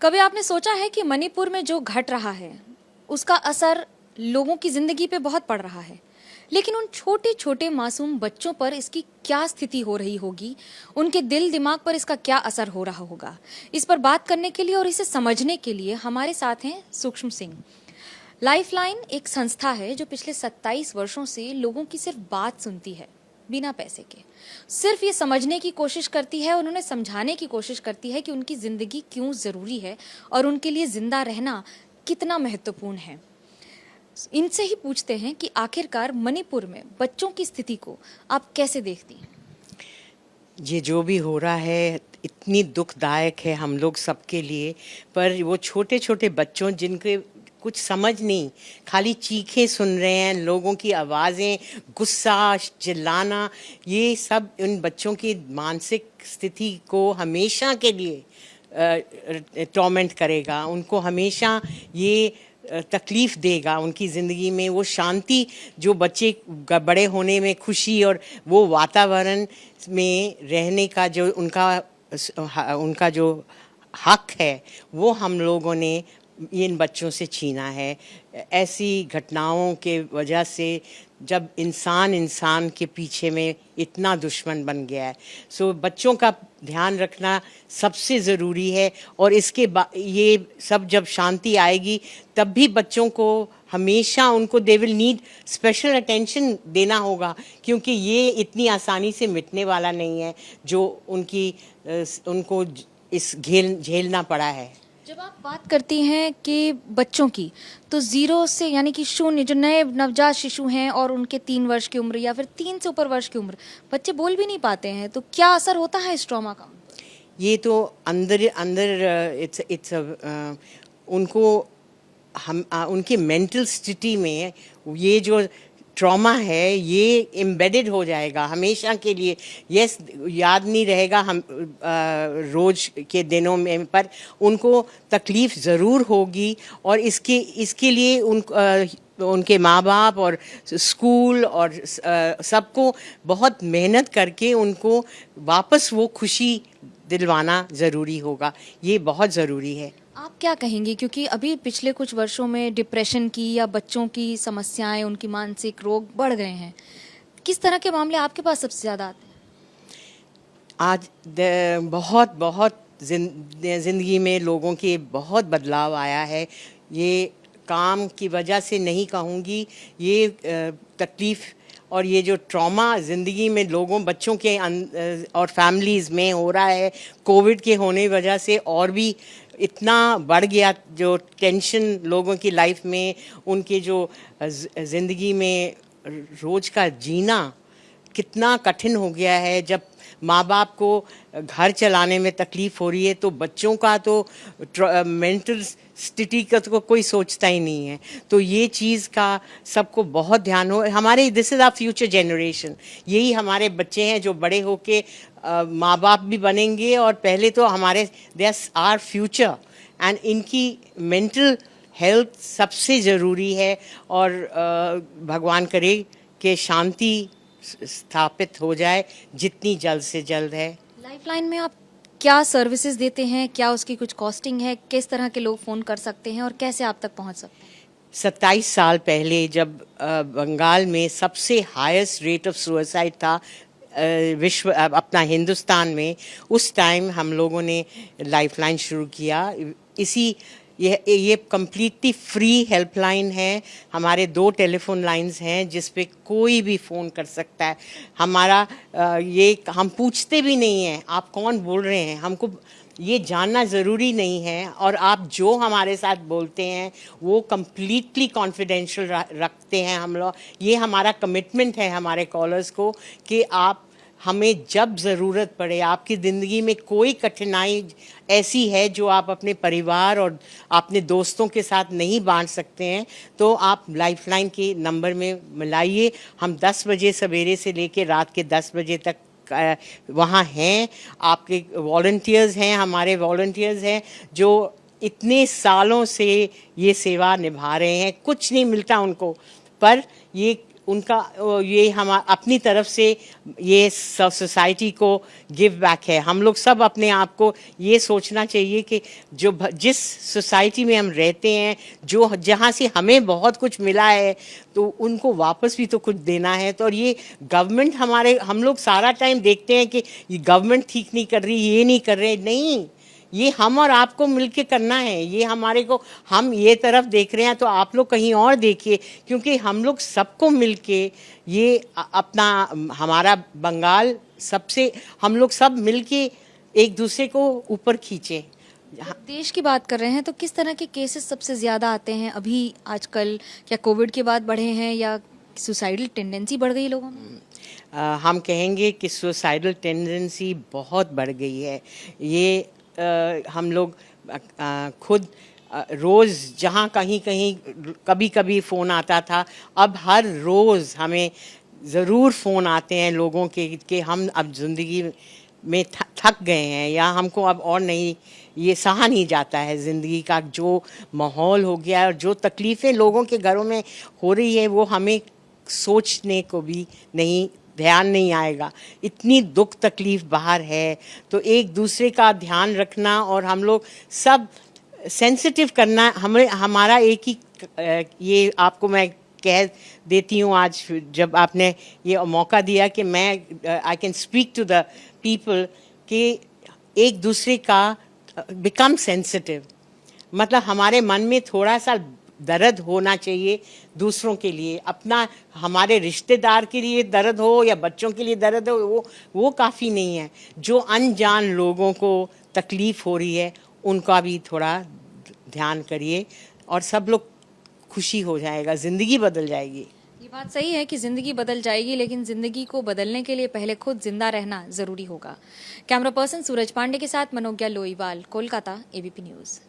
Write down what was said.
कभी आपने सोचा है कि मणिपुर में जो घट रहा है उसका असर लोगों की जिंदगी पे बहुत पड़ रहा है, लेकिन उन छोटे छोटे मासूम बच्चों पर इसकी क्या स्थिति हो रही होगी, उनके दिल दिमाग पर इसका क्या असर हो रहा होगा। इस पर बात करने के लिए और इसे समझने के लिए हमारे साथ हैं सूक्ष्म सिंह। लाइफलाइन एक संस्था है जो पिछले 27 वर्षों से लोगों की सिर्फ बात सुनती है, बिना पैसे के। सिर्फ ये समझने की कोशिश करती है और उन्हें समझाने की कोशिश करती है कि उनकी ज़िंदगी क्यों ज़रूरी है और उनके लिए ज़िंदा रहना कितना महत्वपूर्ण है। इनसे ही पूछते हैं कि आखिरकार मणिपुर में बच्चों की स्थिति को आप कैसे देखती हैं? ये जो भी हो रहा है इतनी दुखदायक है हम लोग सबके लिए। पर वो छोटे छोटे बच्चों जिनके कुछ समझ नहीं, खाली चीखें सुन रहे हैं, लोगों की आवाज़ें, गुस्सा, चिल्लाना, ये सब उन बच्चों की मानसिक स्थिति को हमेशा के लिए टॉर्मेंट करेगा। उनको हमेशा ये तकलीफ़ देगा उनकी ज़िंदगी में। वो शांति जो बच्चे बड़े होने में खुशी और वो वातावरण में रहने का जो उनका जो हक है वो हम लोगों ने इन बच्चों से छीना है। ऐसी घटनाओं के वजह से जब इंसान इंसान के पीछे में इतना दुश्मन बन गया है, सो बच्चों का ध्यान रखना सबसे ज़रूरी है। और ये सब जब शांति आएगी तब भी बच्चों को हमेशा उनको they will need special attention देना होगा, क्योंकि ये इतनी आसानी से मिटने वाला नहीं है जो उनको इस झेलना पड़ा है। जब आप बात करती हैं कि बच्चों की, तो जीरो से यानी कि शून्य, जो नए नवजात शिशु हैं और उनके 3 वर्ष की उम्र या फिर 3 से ऊपर वर्ष की उम्र, बच्चे बोल भी नहीं पाते हैं, तो क्या असर होता है इस ट्रॉमा का? ये तो अंदर अंदर इट्स उनको उनके मेंटल स्थिति में ये जो ट्रॉमा है ये एम्बेडेड हो जाएगा हमेशा के लिए। यस, याद नहीं रहेगा हम रोज के दिनों में, पर उनको तकलीफ़ ज़रूर होगी। और इसके लिए उनके माँ बाप और स्कूल और सबको बहुत मेहनत करके उनको वापस वो खुशी दिलवाना ज़रूरी होगा। ये बहुत ज़रूरी है। आप क्या कहेंगी, क्योंकि अभी पिछले कुछ वर्षों में डिप्रेशन की या बच्चों की समस्याएं, उनकी मानसिक रोग बढ़ गए हैं, किस तरह के मामले आपके पास सबसे ज़्यादा आते हैं? आज बहुत बहुत ज़िंदगी में लोगों के बहुत बदलाव आया है। ये काम की वजह से नहीं कहूँगी, ये तकलीफ़ और ये जो ट्रॉमा ज़िंदगी में लोगों बच्चों के और फैमिलीज़ में हो रहा है, कोविड के होने वजह से और भी इतना बढ़ गया। जो टेंशन लोगों की लाइफ में, उनके जो ज़िंदगी में रोज़ का जीना कितना कठिन हो गया है। जब माँ बाप को घर चलाने में तकलीफ़ हो रही है तो बच्चों का तो मेंटल स्थिति का तो कोई सोचता ही नहीं है। तो ये चीज़ का सबको बहुत ध्यान हो। हमारे this is our future generation, यही हमारे बच्चे हैं जो बड़े होके माँ बाप भी बनेंगे। और पहले तो हमारे दिस आवर फ्यूचर, एंड इनकी मेंटल हेल्थ सबसे ज़रूरी है। और भगवान करे कि शांति स्थापित हो जाए जितनी जल्द से जल्द है। लाइफलाइन में आप क्या सर्विसेज देते हैं, क्या उसकी कुछ कॉस्टिंग है, किस तरह के लोग फ़ोन कर सकते हैं और कैसे आप तक पहुंच सकते हैं? 27 साल पहले जब बंगाल में सबसे हाईएस्ट रेट ऑफ सुसाइड था अपना हिंदुस्तान में, उस टाइम हम लोगों ने लाइफलाइन शुरू किया। ये कम्प्लीटली फ्री हेल्पलाइन है। हमारे 2 टेलीफोन लाइंस हैं जिस पे कोई भी फ़ोन कर सकता है। हमारा ये हम पूछते भी नहीं हैं आप कौन बोल रहे हैं, हमको ये जानना ज़रूरी नहीं है। और आप जो हमारे साथ बोलते हैं वो कम्प्लीटली कॉन्फिडेंशियल रखते हैं हम लोग। ये हमारा कमिटमेंट है हमारे कॉलर्स को कि आप हमें जब ज़रूरत पड़े, आपकी ज़िंदगी में कोई कठिनाई ऐसी है जो आप अपने परिवार और अपने दोस्तों के साथ नहीं बांट सकते हैं, तो आप लाइफलाइन के नंबर में मिलाइए। हम 10 बजे सवेरे से लेकर रात के 10 बजे तक वहाँ हैं। आपके वॉलंटियर्स हैं, हमारे वॉलंटियर्स हैं जो इतने सालों से ये सेवा निभा रहे हैं। कुछ नहीं मिलता उनको, पर ये उनका ये हम अपनी तरफ से ये सोसाइटी को गिव बैक है। हम लोग सब अपने आप को ये सोचना चाहिए कि जिस सोसाइटी में हम रहते हैं, जो जहाँ से हमें बहुत कुछ मिला है, तो उनको वापस भी तो कुछ देना है। तो और ये गवर्नमेंट हम लोग सारा टाइम देखते हैं कि ये गवर्नमेंट ठीक नहीं कर रही, ये नहीं कर रहे, नहीं, ये हम और आपको मिलके करना है। ये हमारे को, हम ये तरफ देख रहे हैं तो आप लोग कहीं और देखिए, क्योंकि हम लोग सबको मिलके ये अपना हमारा बंगाल सबसे हम लोग सब मिलके एक दूसरे को ऊपर खींचे। देश की बात कर रहे हैं तो किस तरह के केसेस सबसे ज़्यादा आते हैं अभी आजकल? क्या कोविड के बाद बढ़े हैं या सुसाइडल टेंडेंसी बढ़ गई लोगों में? हम कहेंगे कि सुसाइडल टेंडेंसी बहुत बढ़ गई है। ये हम लोग खुद रोज़ जहाँ कहीं कहीं कभी कभी फ़ोन आता था, अब हर रोज़ हमें ज़रूर फ़ोन आते हैं लोगों के कि हम अब ज़िंदगी में थक गए हैं, या हमको अब और नहीं, ये सहा नहीं जाता है ज़िंदगी का जो माहौल हो गया है, और जो तकलीफ़ें लोगों के घरों में हो रही है वो हमें सोचने को भी नहीं, ध्यान नहीं आएगा। इतनी दुख तकलीफ बाहर है, तो एक दूसरे का ध्यान रखना और हम लोग सब सेंसिटिव करना, हमें हमारा एक ही ये आपको मैं कह देती हूँ आज जब आपने ये मौका दिया कि मैं I can speak to the people कि एक दूसरे का बिकम सेंसिटिव, मतलब हमारे मन में थोड़ा सा दर्द होना चाहिए दूसरों के लिए, अपना हमारे रिश्तेदार के लिए दर्द हो या बच्चों के लिए दर्द हो, वो काफ़ी नहीं है। जो अनजान लोगों को तकलीफ़ हो रही है उनका भी थोड़ा ध्यान करिए और सब लोग खुशी हो जाएगा, ज़िंदगी बदल जाएगी। ये बात सही है कि ज़िंदगी बदल जाएगी, लेकिन ज़िंदगी को बदलने के लिए पहले खुद जिंदा रहना ज़रूरी होगा। कैमरा पर्सन सूरज पांडे के साथ मनोज्ञा लोईवाल, कोलकाता, एबीपी न्यूज़।